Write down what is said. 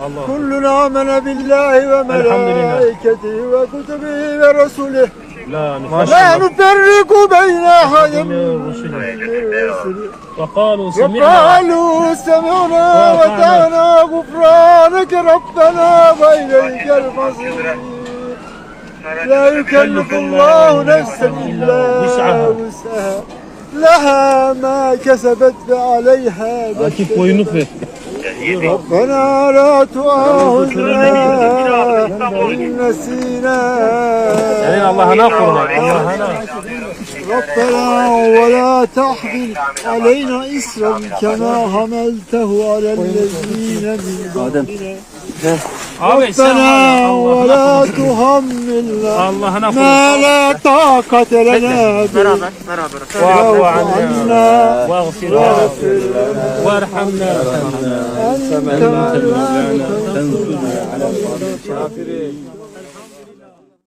Allah. كلنا آمن بالله وملائكته وكتبه ورسله لا لا نفرق بين أحد من رسله رسله وقالوا سمعنا وقالوا سمعنا وأطعنا غفرانك ربنا وإليك المصير لا يكلف الله نفسا إلا وسعها لها ما كسبت وعليها ما Akif boyunluk ver. ربنا لا تؤاخذنا إن نسينا Senin Allah'ına kurban. Allah'ına. ربنا ولا تحمل علينا إسرا كما حملته على الذين من قبلنا Abi sen ربنا ولا Allah'ına تحملنا kurban. ما لا طاقة لنا به واعف واعف عنا عنا واغفر لنا وارحمنا أنت مولانا فانصرنا على القوم الكافرين